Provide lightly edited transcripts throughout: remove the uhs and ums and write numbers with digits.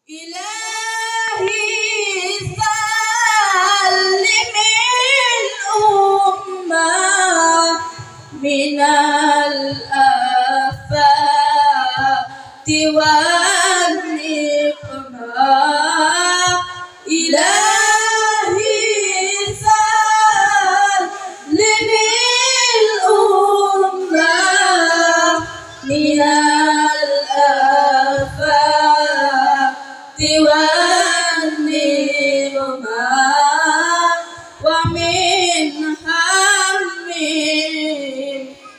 إلهي سلم الأمة من الآفات والنقمة. إلهي سلم الأمة من الآفات والنقمة ومن هم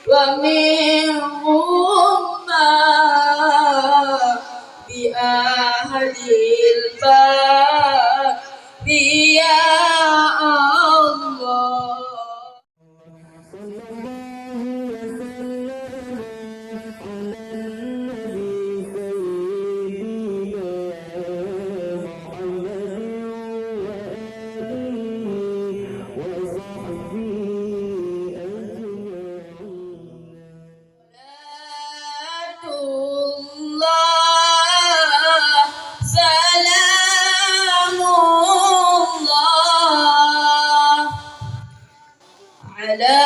ومن غمة بأهل البر يا الله. على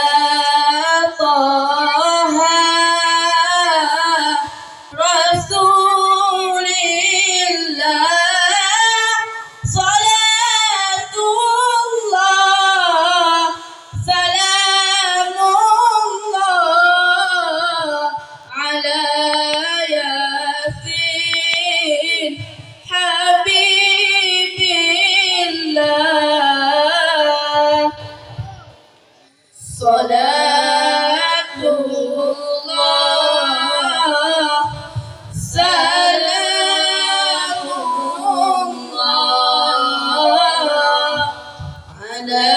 طه رسول الله صلاة الله سلام الله على ياسين حبيب الله. صلاة الله سلام الله على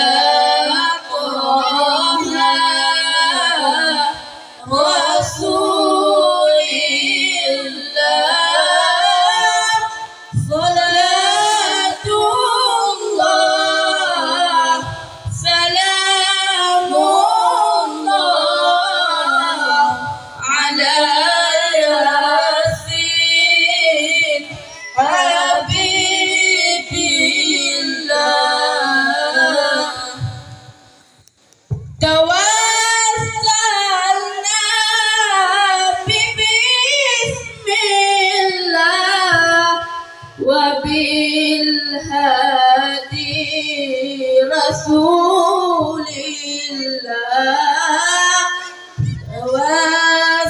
طه رسول الله صلاة الله سلام على ياسين حبيب الله. توسلنا ببسم الله وبالهادي رسول الله.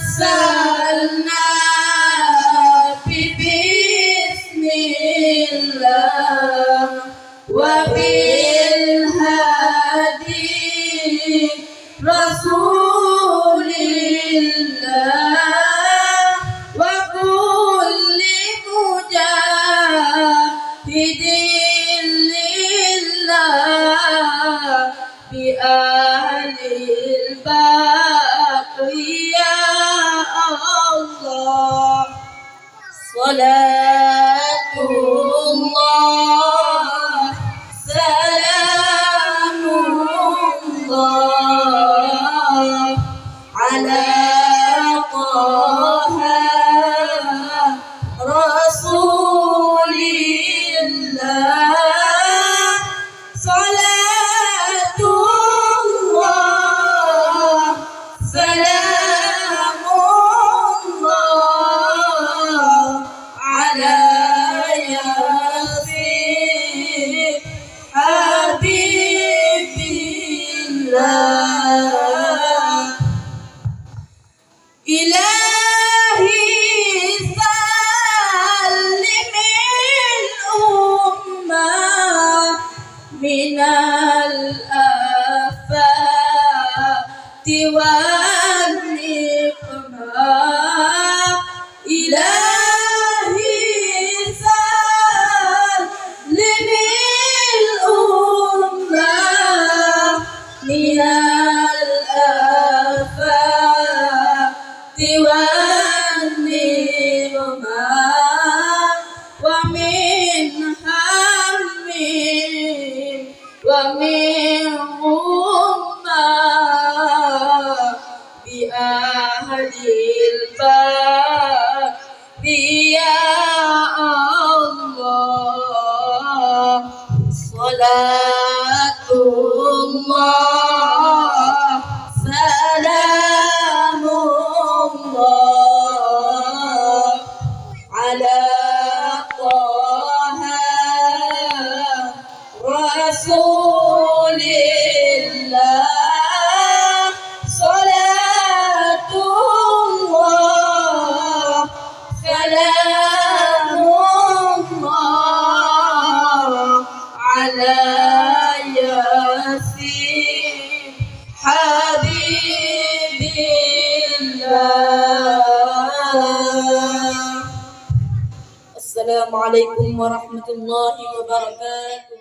توسلنا ببسم الله وبالهادي رسول الله وكل مجاهد لله بأهل البر يا الله. صلاة الله سلام الله على طه رسول الله صلاة الله سلام الله على ياسين حبيب الله. إلهي سلم الأمة من الآفات والنقمة. إلهي سلم الأمة من الآفات والنقمة ومن هم ومن غمة بأهل البر يا الله. سلام الله على ياسين حبيب الله. السلام عليكم ورحمة الله وبركاته.